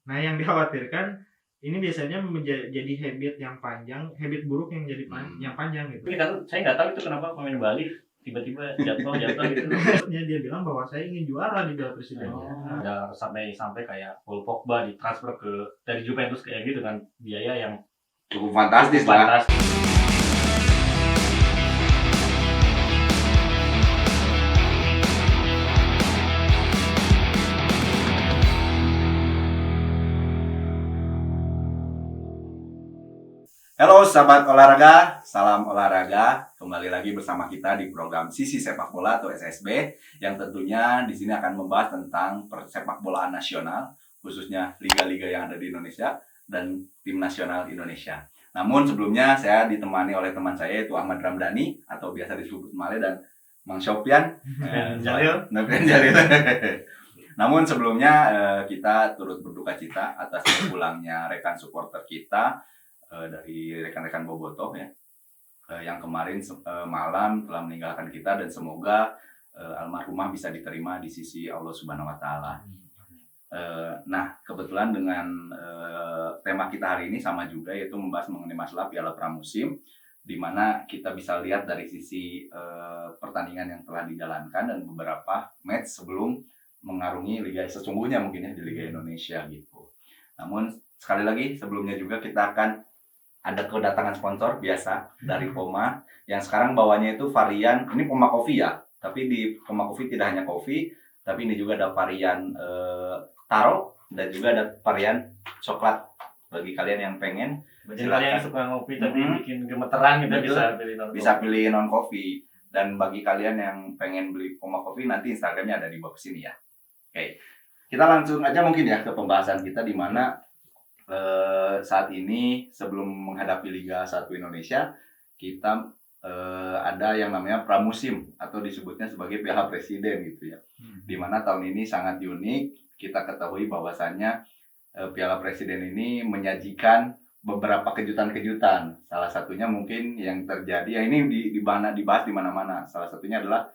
Nah, yang dikhawatirkan ini biasanya menjadi habit yang panjang, habit buruk yang jadi yang panjang gitu. Saya nggak tahu itu kenapa pemain Bali tiba-tiba jatuh gitu. Dia bilang bahwa saya ingin juara di Piala Presiden. Ada sampai kayak Paul Pogba ditransfer dari Juventus ke MU dengan biaya yang cukup fantastis lah. Halo sahabat olahraga, salam olahraga. Kembali lagi bersama kita di program Sisi Sepak Bola atau SSB yang tentunya di sini akan membahas tentang persepak bolaan nasional, khususnya liga-liga yang ada di Indonesia dan tim nasional Indonesia. Namun sebelumnya saya ditemani oleh teman saya yaitu Ahmad Ramdhani atau biasa disebut Male dan Mang Sofyan Jalil. Namun sebelumnya kita turut berduka cita atas pulangnya rekan supporter kita dari rekan-rekan Bobotoh ya, yang kemarin malam telah meninggalkan kita, dan semoga almarhumah bisa diterima di sisi Allah Subhanahu Wa Taala. Nah, kebetulan dengan tema kita hari ini sama juga, yaitu membahas mengenai masalah Piala Pramusim, di mana kita bisa lihat dari sisi pertandingan yang telah dijalankan dan beberapa match sebelum mengarungi liga sesungguhnya mungkin ya di Liga Indonesia gitu. Namun sekali lagi sebelumnya juga kita akan ada kedatangan sponsor biasa dari Poma yang sekarang bawanya itu varian, ini Poma Coffee ya, tapi di Poma Coffee tidak hanya kopi, tapi ini juga ada varian taro dan juga ada varian coklat. Bagi kalian yang pengen, bagi kalian yang suka ngopi tapi bikin gemeteran gitu, bisa pilih non coffee. Dan bagi kalian yang pengen beli Poma Coffee, nanti Instagramnya ada di bawah sini ya. Oke, kita langsung aja mungkin ya ke pembahasan kita, di mana saat ini sebelum menghadapi Liga 1 Indonesia kita ada yang namanya pramusim atau disebutnya sebagai Piala Presiden gitu ya. Dimana tahun ini sangat unik. Kita ketahui bahwasannya Piala Presiden ini menyajikan beberapa kejutan-kejutan. Salah satunya mungkin yang terjadi ya, ini dibahas di mana-mana. Salah satunya adalah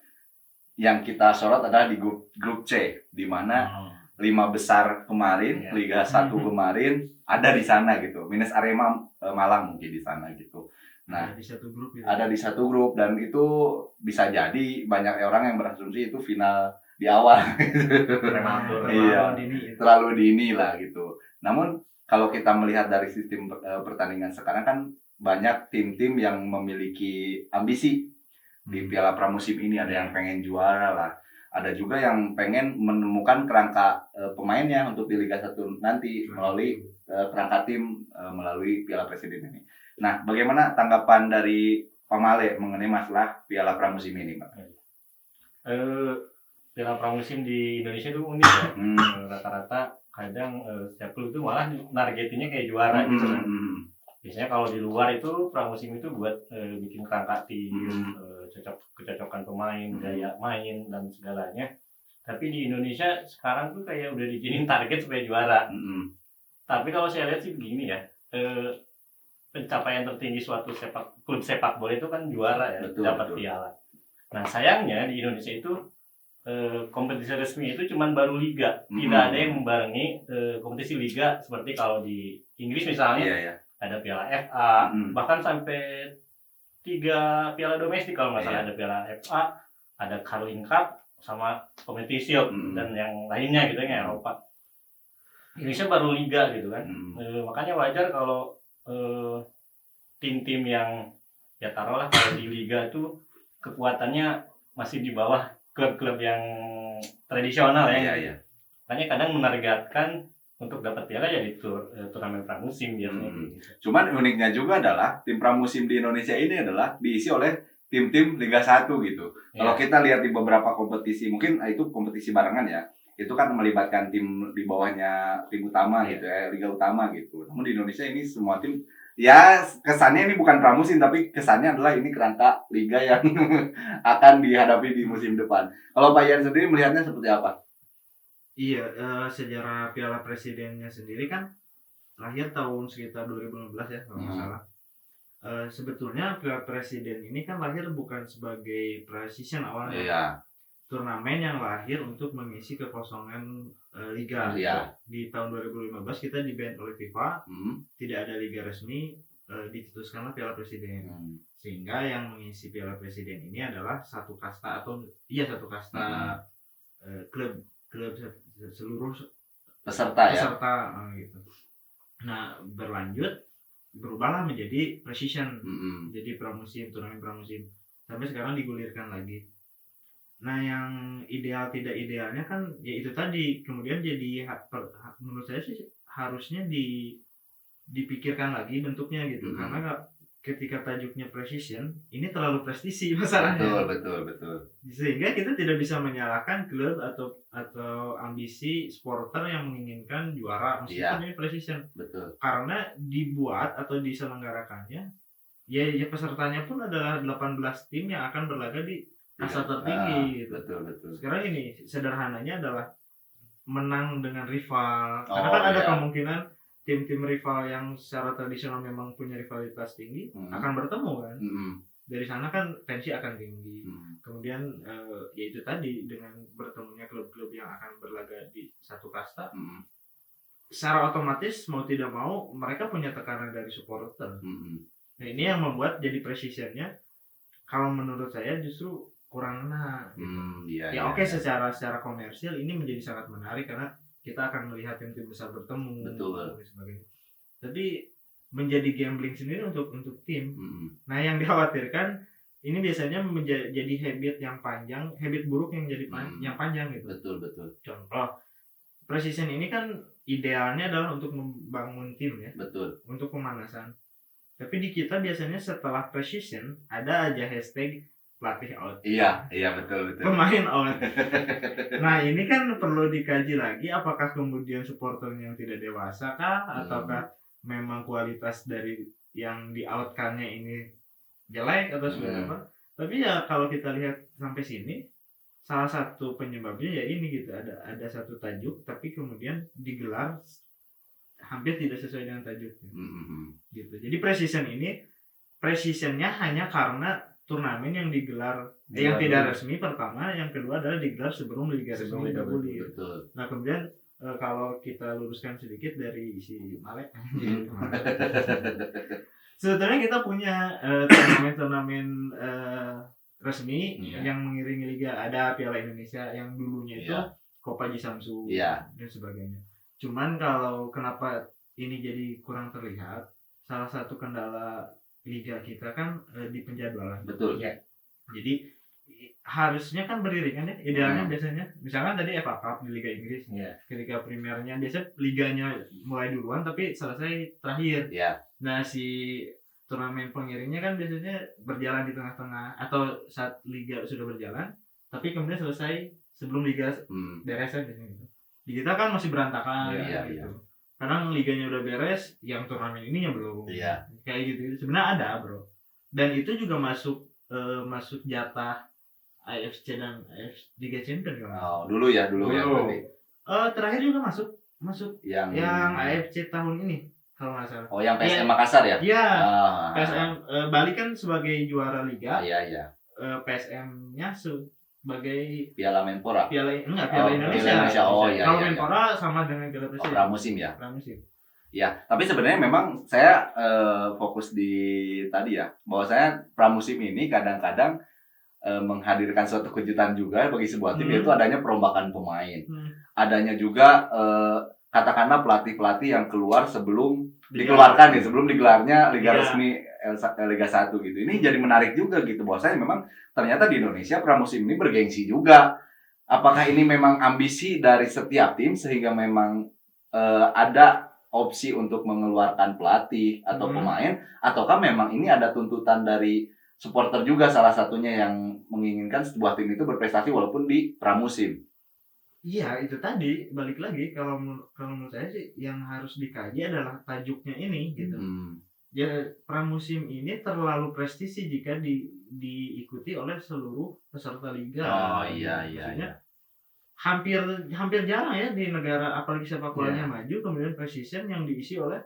yang kita sorot adalah di grup C, di mana 5 besar kemarin, Liga 1 kemarin ada di sana gitu. Minus Arema Malang mungkin di sana gitu. Nah, ada di satu grup gitu. Ada di satu grup, dan itu bisa jadi banyak orang yang berasumsi itu final di awal. Terlalu dini lah gitu. Namun kalau kita melihat dari sistem pertandingan sekarang kan banyak tim-tim yang memiliki ambisi di Piala Pramusim ini. Ada yang pengen juara lah. Ada juga yang pengen menemukan kerangka pemainnya untuk di Liga 1 nanti melalui kerangka tim melalui Piala Presiden ini. Nah, bagaimana tanggapan dari Pak Male mengenai masalah Piala Pramusim ini, Pak? Piala Pramusim di Indonesia itu unik ya. Rata-rata kadang setiap klub itu malah nargetinnya kayak juara gitu kan. Biasanya kalau di luar itu pramusim itu buat bikin kerangka tim, kecocokan pemain, gaya main dan segalanya. Tapi di Indonesia sekarang tuh kayak udah dijadiin target supaya juara. Tapi kalau saya lihat sih begini ya, pencapaian tertinggi suatu klub sepak bola itu kan juara ya, dapat piala. Nah sayangnya di Indonesia itu kompetisi resmi itu cuma baru liga, tidak ada yang membarengi kompetisi liga seperti kalau di Inggris misalnya. Ada Piala FA, bahkan sampai 3 piala domestik kalau nggak salah. Ada Piala FA, ada Carling Cup, sama Community Shield dan yang lainnya gitu ya, Eropa. Indonesia baru liga gitu kan. Makanya wajar kalau tim-tim yang ya taruhlah kalau di liga itu kekuatannya masih di bawah klub-klub yang tradisional ya. Makanya kadang menargetkan untuk dapat piala ya di turnamen pramusim biasanya. Cuman uniknya juga adalah tim pramusim di Indonesia ini adalah diisi oleh tim-tim Liga 1 gitu. Kalau kita lihat di beberapa kompetisi, mungkin itu kompetisi barengan ya, itu kan melibatkan tim di bawahnya tim utama gitu ya, Liga utama gitu. Namun di Indonesia ini semua tim, ya kesannya ini bukan pramusim, tapi kesannya adalah ini kerangka liga yang akan dihadapi di musim depan. Kalau Pak Ian sendiri melihatnya seperti apa? Iya, sejarah Piala Presidennya sendiri kan lahir tahun sekitar 2015 ya kalau nggak salah. Sebetulnya Piala Presiden ini kan lahir bukan sebagai precision awalnya. turnamen yang lahir untuk mengisi kekosongan liga. Iya. Di tahun 2015 kita di-ban oleh FIFA, tidak ada liga resmi, dicetuskanlah Piala Presiden. Sehingga yang mengisi Piala Presiden ini adalah satu kasta satu kasta klub seluruh peserta ya. Gitu. Nah, berubahlah menjadi precision. Jadi pramusim, turnamen pramusim. Sampai sekarang digulirkan lagi. Nah, yang ideal tidak idealnya kan ya itu tadi. Kemudian jadi menurut saya sih harusnya dipikirkan lagi bentuknya gitu. Karena ketika tajuknya precision, ini terlalu prestisi masalahnya. Betul. Sehingga kita tidak bisa menyalahkan klub atau ambisi supporter yang menginginkan juara meskipun ini precision. Betul. Karena dibuat atau diselenggarakannya ya pesertanya pun adalah 18 tim yang akan berlaga di kasta tertinggi gitu. Betul. Sekarang ini sederhananya adalah menang dengan rival. Karena kan ada kemungkinan tim-tim rival yang secara tradisional memang punya rivalitas tinggi akan bertemu kan. Dari sana kan tensi akan tinggi. Kemudian ya itu tadi dengan bertemunya klub-klub yang akan berlaga di satu kasta, secara otomatis mau tidak mau mereka punya tekanan dari supporter. Nah, ini yang membuat jadi precisionnya kalau menurut saya justru kurang enak. Oke, secara komersil ini menjadi sangat menarik karena kita akan melihat tim-tim besar bertemu. Betul. Dan sebagainya. Tapi menjadi gambling sendiri untuk tim. Nah, yang dikhawatirkan ini biasanya menjadi habit yang panjang, habit buruk yang jadi yang panjang gitu. Betul. Contoh, precision ini kan idealnya adalah untuk membangun tim ya. Betul. Untuk pemanasan. Tapi di kita biasanya setelah precision ada aja hashtag pelatih out. Iya betul. Pemain out. Nah, ini kan perlu dikaji lagi apakah kemudian supporternya yang tidak dewasa kah ataukah memang kualitas dari yang di outkannya ini jelek atau seperti apa. Tapi ya kalau kita lihat sampai sini salah satu penyebabnya ya ini gitu, ada satu tajuk tapi kemudian digelar hampir tidak sesuai dengan tajuknya. Gitu. Jadi precisionnya hanya karena turnamen yang digelar yang tidak resmi pertama, yang kedua adalah digelar sebelum liga resmi bergulir. Nah, kemudian kalau kita luruskan sedikit dari si Malek, sebetulnya kita punya turnamen resmi yang mengiringi liga. Ada Piala Indonesia yang dulunya itu Copa Haji Samsu dan sebagainya. Cuman kalau kenapa ini jadi kurang terlihat, salah satu kendala liga kita kan di penjadwalan. Betul. Ya. Jadi harusnya kan beriringan ya. Idealnya biasanya, misalkan tadi FA Cup di Liga Inggris, ketika primernya biasanya liganya mulai duluan tapi selesai terakhir. Nah, si turnamen pengiringnya kan biasanya berjalan di tengah-tengah atau saat liga sudah berjalan, tapi kemudian selesai sebelum liga beres aja gitu. Di kita kan masih berantakan gitu. Kadang liganya udah beres, yang turnamen ini yang belum. Kayak gitu. Sebenarnya ada, bro. Dan itu juga masuk jatah AFC dan Liga Champions kan. Dulu ya berarti. Terakhir juga masuk yang AFC tahun ini kalau nggak salah. Yang PSM Makassar ya? Iya. PSM Bali kan sebagai juara liga. PSM-nya sebagai Piala Menpora. Piala Indonesia. Kalau Menpora sama dengan Piala Presiden. Pramusim ya. Pramusim. Ya, tapi sebenarnya memang saya fokus di tadi ya, bahwa saya pramusim ini kadang-kadang menghadirkan suatu kejutan juga bagi sebuah tim, yaitu adanya perombakan pemain. Adanya juga katakanlah pelatih-pelatih yang keluar sebelum dikeluarkan sebelum digelarnya liga resmi Liga 1 gitu. Ini jadi menarik juga gitu, bahwa saya memang ternyata di Indonesia pramusim ini bergengsi juga. Apakah ini memang ambisi dari setiap tim sehingga memang ada opsi untuk mengeluarkan pelatih atau pemain, ataukah memang ini ada tuntutan dari supporter juga salah satunya yang menginginkan sebuah tim itu berprestasi walaupun di pramusim? Iya, itu tadi balik lagi kalau menurut saya sih yang harus dikaji adalah tajuknya ini gitu. Ya, pramusim ini terlalu prestisi jika diikuti oleh seluruh peserta liga. Iya. Hampir jarang ya di negara apalagi sepak bolanya maju kemudian precision yang diisi oleh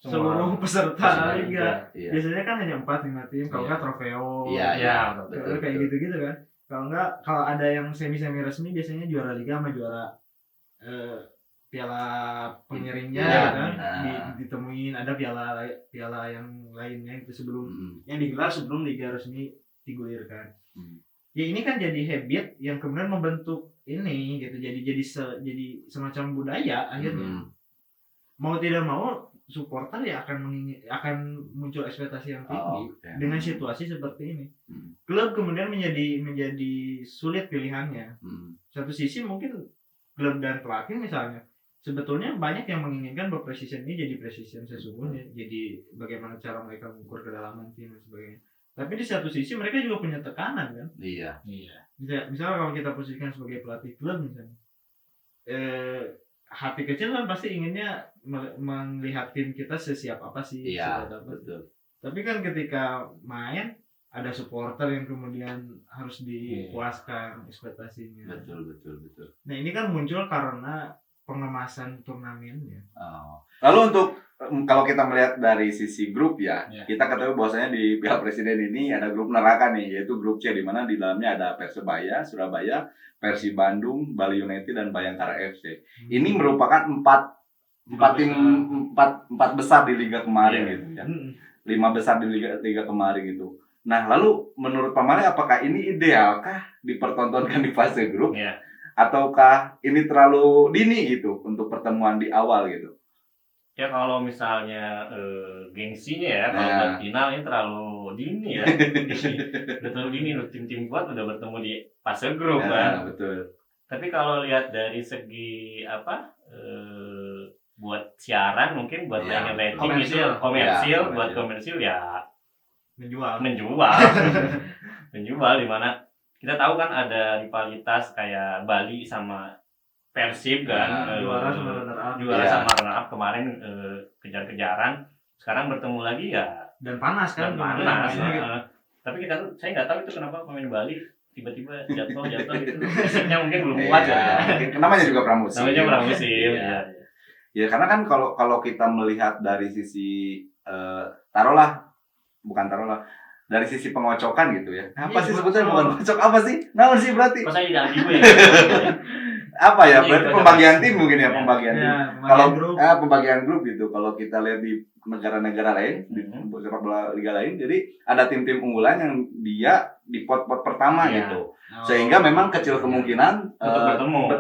seluruh peserta liga. Biasanya kan hanya 4-5 tim, kalau nggak trofeo. Kayak gitu kan. Kalau enggak, kalau ada yang semi resmi biasanya juara liga sama juara piala pengiringnya Iya, kan nah. ditemuin, ada piala yang lainnya itu sebelum yang digelar sebelum liga resmi digulirkan. Ya ini kan jadi habit yang kemudian membentuk ini gitu, jadi semacam budaya akhirnya. Mau tidak mau supporter ya akan muncul ekspektasi yang tinggi dengan situasi seperti ini. Klub kemudian menjadi sulit pilihannya. Satu sisi mungkin klub dan pelatih misalnya sebetulnya banyak yang menginginkan bahwa precision ini jadi precision sesungguhnya, jadi bagaimana cara mereka mengukur kedalaman tim dan sebagainya. Tapi di satu sisi mereka juga punya tekanan kan. Iya. Misalnya kalau kita posisikan sebagai pelatih klub misalnya, hati kecil kan pasti inginnya melihat tim kita sesiap apa sih. Iya, betul. Tapi kan ketika main ada supporter yang kemudian harus dipuaskan ekspektasinya. Betul. Nah ini kan muncul karena pengemasan turnamennya. Lalu untuk kalau kita melihat dari sisi grup ya, kita ketahui bahwasanya di Piala Presiden ini ada grup neraka nih, yaitu grup C, di mana di dalamnya ada Persebaya, Surabaya, Persib Bandung, Bali United, dan Bayangkara FC. Ini merupakan empat besar di liga kemarin gitu ya. 5 besar di liga kemarin gitu. Nah, lalu menurut Pak Mane apakah ini idealkah dipertontonkan di fase grup? Ataukah ini terlalu dini gitu untuk pertemuan di awal gitu? Ya kalau misalnya gengsinya ya, kalau buat final ini terlalu dini ya. Terlalu dini, tim-tim kuat udah bertemu di fase grup kan. Betul. Tapi kalau lihat dari segi buat siaran mungkin buat rating gitu ya, komersil, buat komersil ya menjual di mana kita tahu kan ada rivalitas kayak Bali sama Persib kan, juara sama runner up kemarin, kejar-kejaran, sekarang bertemu lagi ya dan panas kan. Tapi saya nggak tahu itu kenapa pemain Bali tiba-tiba jatuh gitu, fisiknya mungkin belum kuat ya. Namanya juga pramusim. Ya karena kan kalau kita melihat dari sisi dari sisi pengocokan gitu ya. Apa sih sebetulnya bukan ngocok, apa sih? Namun sih berarti. Masa tidak ya? Apa ya? Berarti pembagian tim mungkin ya, pembagian tim. Kalau pembagian grup gitu. Kalau kita lihat di negara-negara lain, di sepak bola liga lain, jadi ada tim-tim unggulan yang dia di pot-pot pertama gitu. Sehingga memang kecil kemungkinan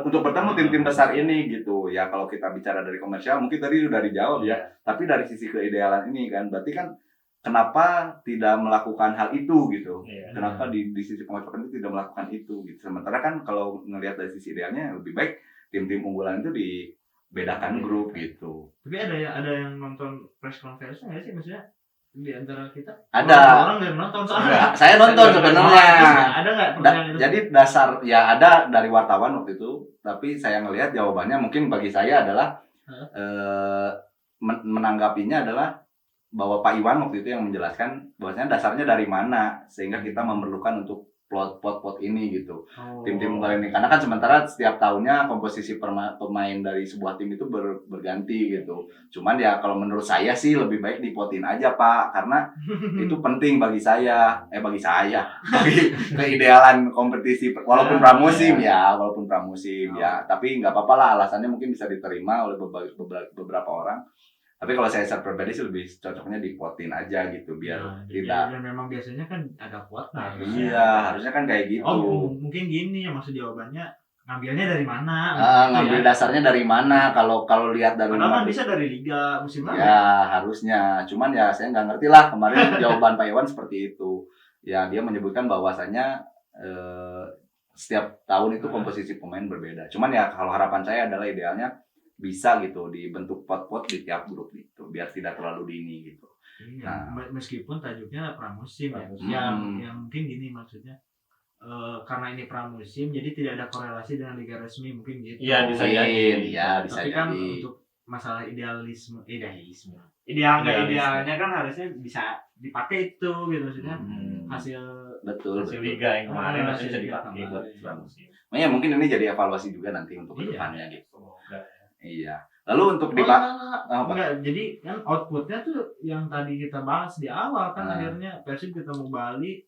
untuk bertemu tim-tim besar ini gitu. Ya kalau kita bicara dari komersial mungkin tadi sudah dijawab ya. Tapi dari sisi keidealan ini kan berarti kan kenapa tidak melakukan hal itu gitu? Kenapa di sisi pengocokan itu tidak melakukan itu gitu? Sementara kan kalau ngelihat dari sisi idealnya lebih baik tim-tim unggulan itu dibedakan grup gitu. Tapi ada yang nonton press conference nggak sih, maksudnya di antara kita? Ada. Orang yang nonton soalnya. Saya nonton sebenarnya. Ada nggak? Jadi dasar ya ada dari wartawan waktu itu, tapi saya ngelihat jawabannya mungkin bagi saya adalah menanggapinya adalah bahwa Pak Iwan waktu itu yang menjelaskan bahwasanya dasarnya dari mana sehingga kita memerlukan untuk pot ini gitu. Tim-tim unggulan ini karena kan sementara setiap tahunnya komposisi pemain dari sebuah tim itu berganti gitu. Cuman ya kalau menurut saya sih lebih baik dipotin aja Pak, karena itu penting bagi keidealan kompetisi walaupun pramusim ya, tapi nggak apa-apa lah, alasannya mungkin bisa diterima oleh beberapa orang. Tapi kalau saya secara pribadi sih lebih cocoknya dipotin aja gitu biar tidak. Ya memang biasanya kan ada kuotnya. Iya, harusnya kan kayak gitu. Mungkin gini ya maksud jawabannya, ngambilnya dari mana? Ngambil dasarnya dari mana? Kalau lihat dari. Padahal kan bisa dari liga musim lalu. Ya harusnya, cuman ya saya nggak ngerti lah kemarin jawaban Pak Iwan seperti itu. Ya dia menyebutkan bahwasanya setiap tahun itu komposisi pemain berbeda. Cuman ya kalau harapan saya adalah idealnya bisa gitu dibentuk pot-pot di tiap grup gitu biar tidak terlalu dini gitu. Iya, meskipun tajuknya pramusim ya. Yang mungkin gini maksudnya karena ini pramusim jadi tidak ada korelasi dengan liga resmi mungkin gitu. Iya bisa jadi. Tapi kan untuk masalah idealnya kan harusnya bisa dipakai itu gitu maksudnya hasil liga yang kemarin bisa dipakai buat pramusim. Ya mungkin ini jadi evaluasi juga nanti untuk kedepannya gitu. Iya. Lalu untuk enggak, jadi kan outputnya tuh yang tadi kita bahas di awal kan akhirnya Persib ketemu Bali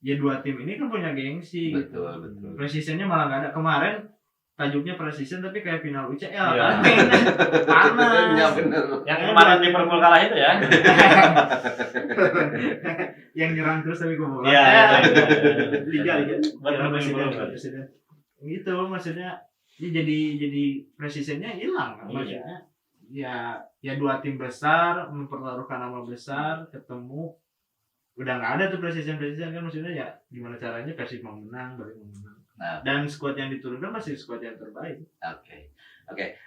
ya dua tim ini kan punya gengsi. Betul. Precisionnya malah nggak ada. Kemarin tajuknya precision tapi kayak final UCL Iya. kan. Panas. Ya bener. Yang kemarin Liverpool kalah itu ya. Yang nyerang terus tapi kebobolan. Iya, Liga. Betul, Presiden. Gitu maksudnya ya jadi precisionnya hilang kan Iya. maksudnya. Ya dua tim besar mempertaruhkan nama besar ketemu udah nggak ada tuh precision kan maksudnya ya gimana caranya Persib mau menang baru mau menang. Nah. Dan skuad yang diturunkan masih skuad yang terbaik. Oke.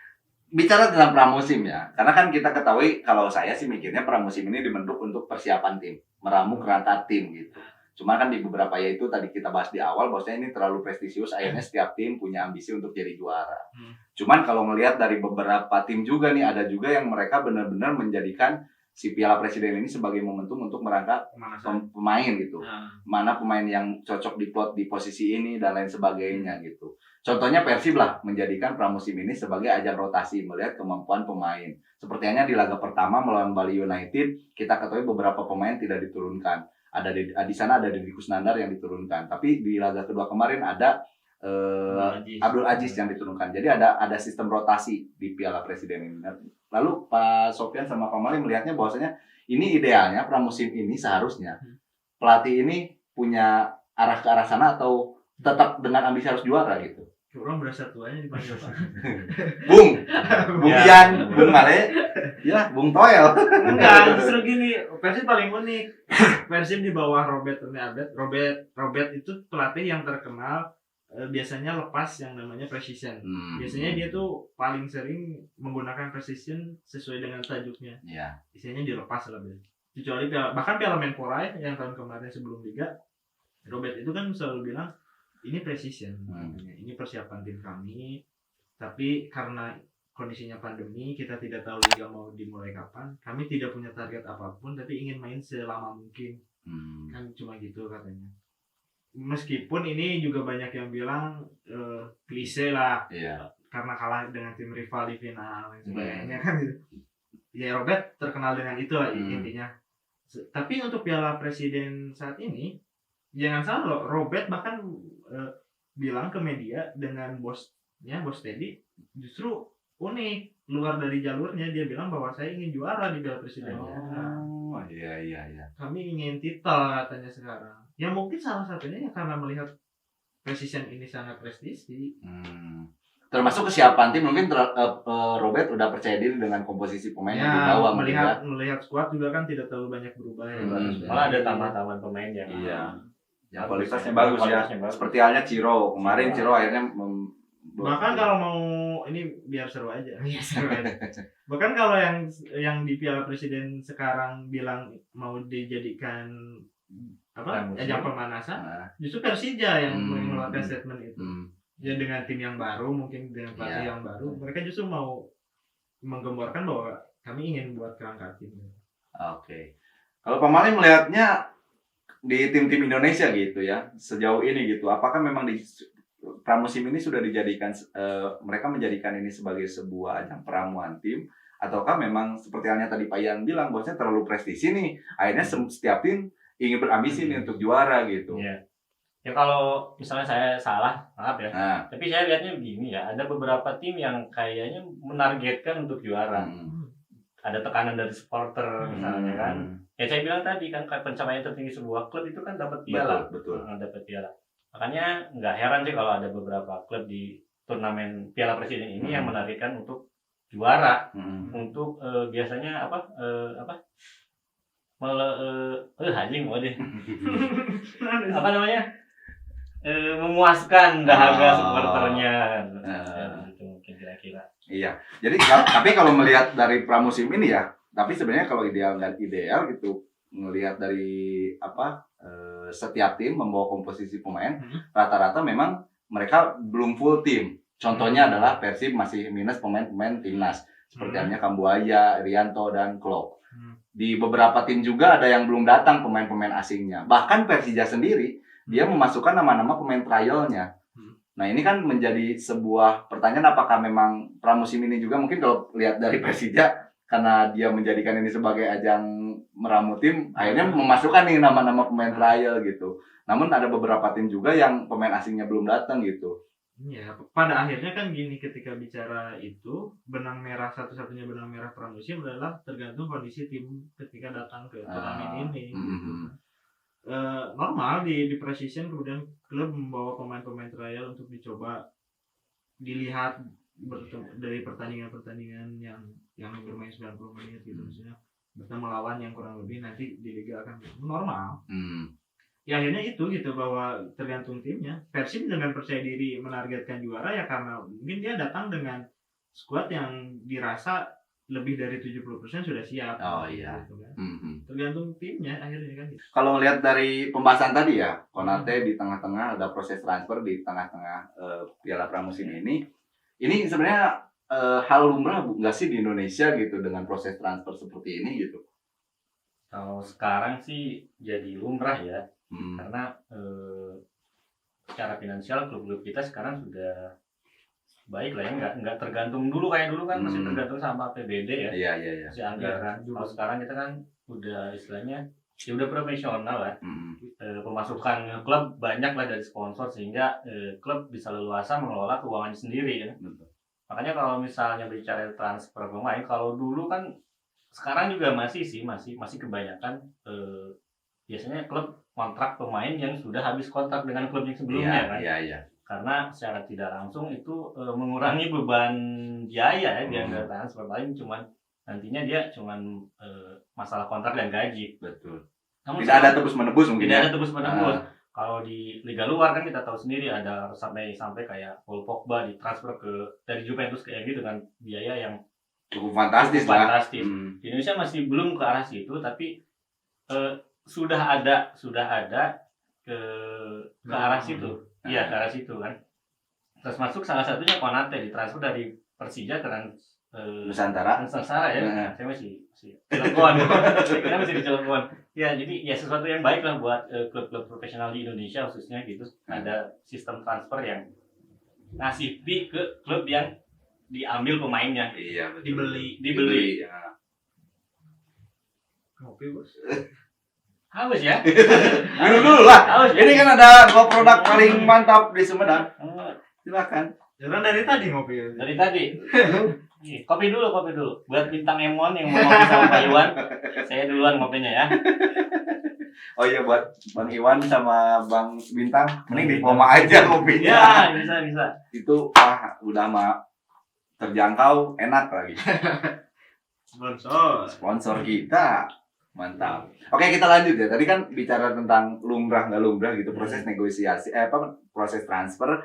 Bicara tentang pramusim ya, karena kan kita ketahui kalau saya sih mikirnya pramusim ini dibentuk untuk persiapan tim, meramu kerangka tim gitu. Cuma kan di beberapa ya itu tadi kita bahas di awal, bahwasanya ini terlalu prestisius, akhirnya setiap tim punya ambisi untuk jadi juara. Cuman kalau melihat dari beberapa tim juga nih, ada juga yang mereka benar-benar menjadikan si Piala Presiden ini sebagai momentum untuk merangkak pemain gitu. Mana pemain yang cocok diplot di posisi ini dan lain sebagainya gitu. Contohnya Persib lah menjadikan pramusim ini sebagai ajang rotasi melihat kemampuan pemain. Seperti halnya di laga pertama melawan Bali United, kita ketahui beberapa pemain tidak diturunkan. Ada di sana ada Deddy Kusnandar yang diturunkan. Tapi di laga kedua kemarin ada Abdul Aziz yang diturunkan. Jadi ada sistem rotasi di Piala Presiden ini. Lalu Pak Sofyan sama Pak Mali melihatnya bahwasanya ini idealnya pramusim ini seharusnya pelatih ini punya arah ke arah sana atau tetap dengan ambisi harus juara gitu. Orang berasa tuanya dipanggil Pak. Bung Ian, Bung Male, ya Bung Toel. Enggak, justru gini, Persib paling unik. Persib di bawah Robert itu pelatih yang terkenal biasanya lepas yang namanya precision. Biasanya dia tuh paling sering menggunakan precision sesuai dengan tajuknya. Iya. Biasanya dilepas lah. Kecuali bahkan Piala Menpora yang tahun kemarin sebelum Liga, Robert itu kan selalu bilang ini precision, ini persiapan tim kami. Tapi karena kondisinya pandemi, kita tidak tahu Liga mau dimulai kapan. Kami tidak punya target apapun, tapi ingin main selama mungkin. Kan cuma gitu katanya. Meskipun ini juga banyak yang bilang klise lah, karena kalah dengan tim rival di final dan sebagainya kan gitu. Ya Robert terkenal dengan itu lah intinya. Tapi untuk Piala Presiden saat ini jangan salah loh, Robert bahkan bilang ke media dengan bos Teddy justru unik, luar dari jalurnya. Dia bilang bahwa saya ingin juara di Piala Presiden. Iya. Kami ingin titel katanya sekarang. Ya mungkin salah satunya ya karena melihat precision ini sangat prestisi. Termasuk kesiapan tim mungkin Robert udah percaya diri dengan komposisi pemain yang dibawa. Melihat skuad juga kan tidak terlalu banyak berubah ya. Malah ada tambahan pemain yang yang kualitasnya bagus ya. Seperti halnya Ciro kemarin. Ciro akhirnya bahkan kalau mau ini biar seru aja. Bahkan kalau yang di Piala Presiden sekarang bilang mau dijadikan ajang pemanasan, justru Persija yang mengeluarkan statement itu. Ya dengan tim yang baru, mungkin dengan pelatih yang baru, mereka justru mau menggemborkan bahwa kami ingin buat kerangka tim. Oke. Kalau Pak Mali melihatnya di tim-tim Indonesia gitu ya, sejauh ini gitu, apakah memang di pramusim ini sudah dijadikan mereka menjadikan ini sebagai sebuah ajang peramuan tim, ataukah memang seperti halnya tadi Pak Ian bilang bahwasanya terlalu prestisi nih, akhirnya setiap tim ingin berambisi nih untuk juara gitu. Ya kalau misalnya saya salah, maaf ya. Tapi saya lihatnya begini ya, ada beberapa tim yang kayaknya menargetkan untuk juara. Ada tekanan dari supporter misalnya kan. Ya saya bilang tadi kan pencapaian tertinggi sebuah klub itu kan dapat piala. Betul. Dapat piala. Makanya nggak heran sih kalau ada beberapa klub di turnamen Piala Presiden ini yang menargetkan untuk juara. Untuk biasanya anjing mau deh. Apa namanya? Memuaskan dahaga supporternya. Gitu mungkin kira-kira. Iya. Jadi tapi kalau melihat dari pramusim ini ya, tapi sebenarnya kalau ideal gitu, melihat dari setiap tim membawa komposisi pemain, rata-rata memang mereka belum full tim. Contohnya adalah Persib masih minus pemain-pemain timnas seperti halnya Kambuaya, Rianto dan Klopp. Di beberapa tim juga ada yang belum datang pemain-pemain asingnya. Bahkan Persija sendiri dia memasukkan nama-nama pemain trialnya. Nah ini kan menjadi sebuah pertanyaan, apakah memang pramusim ini juga mungkin kalau lihat dari Persija karena dia menjadikan ini sebagai ajang meramu tim, akhirnya memasukkan nih nama-nama pemain trial gitu. Namun ada beberapa tim juga yang pemain asingnya belum datang gitu. Ya, pada akhirnya kan gini, ketika bicara itu benang merah, satu-satunya benang merah pramusim adalah tergantung kondisi tim ketika datang ke turnamen ini. Gitu. Normal di preseason kemudian klub membawa pemain-pemain trial untuk dicoba dilihat dari pertandingan-pertandingan yang bermain 90 menit gitu, maksudnya bertemu lawan yang kurang lebih nanti di liga akan normal. Ya akhirnya itu gitu, bahwa tergantung timnya. Persib dengan percaya diri menargetkan juara ya karena mungkin dia datang dengan squad yang dirasa lebih dari 70% sudah siap. Oh iya. Gitu kan. Tergantung timnya akhirnya kan. Kalau ngelihat dari pembahasan tadi ya, Konate di tengah-tengah ada proses transfer di tengah-tengah Piala Pramusim ini sebenarnya hal lumrah nggak sih di Indonesia gitu dengan proses transfer seperti ini gitu? Kalau sekarang sih jadi lumrah ya. Karena secara finansial klub-klub kita sekarang sudah baik lah ya, nggak tergantung dulu kayak dulu kan masih tergantung sama APBD ya. Iya. Masih anggaran. Kalau sekarang kita kan udah istilahnya ya udah profesional lah. Pemasukan klub banyak lah dari sponsor sehingga klub bisa leluasa mengelola keuangannya sendiri ya. Makanya kalau misalnya bicara transfer pemain, kalau dulu kan sekarang juga masih kebanyakan biasanya klub kontrak pemain yang sudah habis kontrak dengan klub yang sebelumnya kan. Iya. Karena secara tidak langsung itu mengurangi beban biaya ya di anggaran transfer, paling cuman nantinya dia cuman masalah kontrak dan gaji. Betul. Namun tidak ada tebus menebus mungkin. Tidak ada tebus menebus. Kalau di liga luar kan kita tahu sendiri ada sampai kayak Paul Pogba ditransfer dari Juventus ke MU dengan biaya yang cukup fantastis. Di Indonesia masih belum ke arah situ, tapi sudah ada ke arah situ. Iya, ke arah situ kan. Terus masuk salah satunya Konate ditransfer dari Persija ke Nusantara ya. Saya masih Cilegon. Kita masih di Cilegon. Ya, jadi ya sesuatu yang baik lah buat klub-klub profesional di Indonesia khususnya gitu. Ada sistem transfer yang ngasih fee ke klub yang diambil pemainnya. Iya, betul. Dibeli. Ya. Ngopi, Bos. Haus ya? Minum dulu lah. Haus, ya? Ini kan ada 2 produk paling mantap di Sumedang. Silakan. Jangan dari tadi ngopi. Dari tadi. Kopi dulu. Buat bintang Emon yang mau ngopi sama Pak Iwan, saya duluan ngopinya ya. Oh iya, buat Bang Iwan sama Bang Bintang, mending di Poma aja kopinya. Ya, bisa. Itu udah mah terjangkau, enak lagi. Sponsor kita. Mantap. Oke, kita lanjut ya. Tadi kan bicara tentang lumrah nggak lumrah gitu, proses negosiasi, proses transfer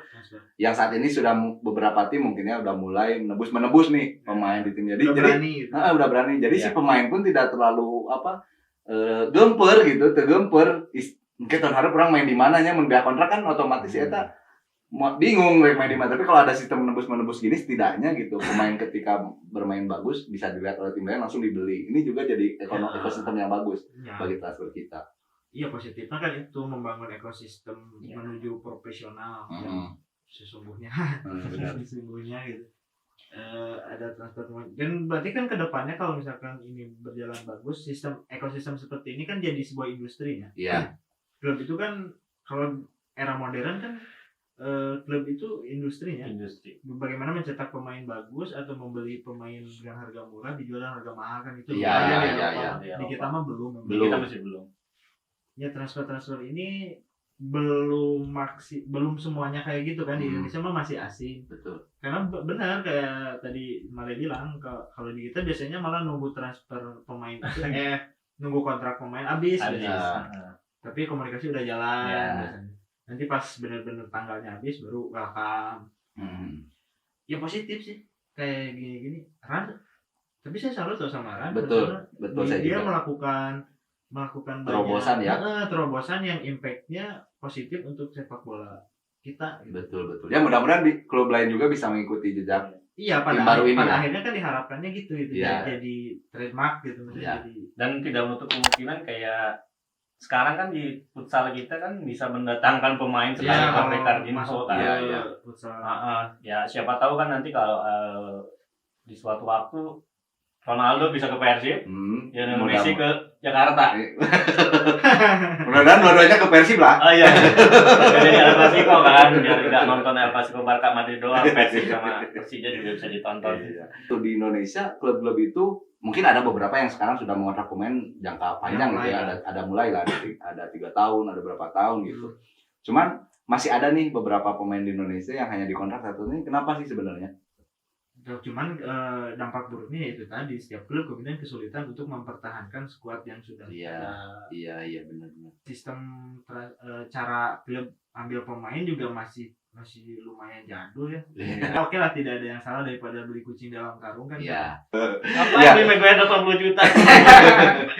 yang saat ini sudah beberapa tim mungkinnya udah mulai menebus nih pemain di tim. Jadi udah berani. Jadi si pemain pun tidak terlalu gemper gitu, tergemper. Kita harap orang main di mananya, menggak kontrak kan otomatis ya bingung main di mana. Tapi kalau ada sistem menebus gini, setidaknya gitu pemain ketika bermain bagus bisa dilihat oleh tim lain langsung dibeli. Ini juga jadi ekosistem yang bagus bagi transfer kita. Iya, positifnya kan itu membangun ekosistem menuju profesional yang sesungguhnya gitu. Ada transfer pemain. Dan berarti kan kedepannya kalau misalkan ini berjalan bagus, ekosistem seperti ini kan jadi sebuah industri ya. Iya. Klub itu kan kalau era modern kan klub itu industrinya. Bagaimana mencetak pemain bagus atau membeli pemain dengan harga murah dijual dengan harga mahal kan itu. Iya. Di kita mah belum. Kita masih belum. Ya transfer ini belum semuanya kayak gitu kan. Di Indonesia mah masih asing. Betul. Karena benar kayak tadi Male bilang, kalau di kita biasanya malah nunggu transfer pemain nunggu kontrak pemain habis. Tapi komunikasi udah jalan biasanya. Nanti pas benar-benar tanggalnya habis baru welcome. Ya positif sih kayak gini tapi saya salut sama Ran. Betul dia melakukan terobosan terobosan yang impactnya positif untuk sepak bola kita gitu. Betul ya, mudah-mudahan di klub lain juga bisa mengikuti jejak pada akhirnya kan diharapkannya gitu jadi trademark gitu jadi. Dan tidak menutup kemungkinan kayak sekarang kan di futsal kita kan bisa mendatangkan pemain seperti Ricardinho kan. Ya siapa tahu kan nanti kalau di suatu waktu Ronaldo bisa ke Persib, Lionel Messi ke Jakarta. Mudah-mudahan dua-duanya ke Persib lah. Oh iya. Jadi El Clasico kan, biar nggak nonton El Clasico Barca Madrid doang, Persib sama Persija juga bisa ditonton. Di Indonesia klub-klub itu mungkin ada beberapa yang sekarang sudah mengontrak pemain jangka panjang gitu ya. Ada mulai lah, ada 3 tahun, ada berapa tahun gitu. Cuman masih ada nih beberapa pemain di Indonesia yang hanya dikontrak 1 tahun. Ini kenapa sih sebenarnya? Cuman dampak buruknya itu tadi setiap klub kemudian kesulitan untuk mempertahankan skuad yang sudah ada. Iya benar-benar. Sistem cara klub ambil pemain juga masih lumayan jadul ya. Oke lah, tidak ada yang salah daripada beli kucing dalam karung kan. Iya. Apa yang Maguire 80 juta?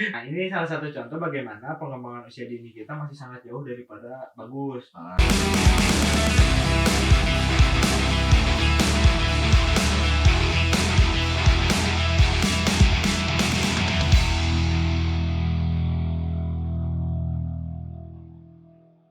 Nah, ini salah satu contoh bagaimana pengembangan usia dini kita masih sangat jauh daripada bagus.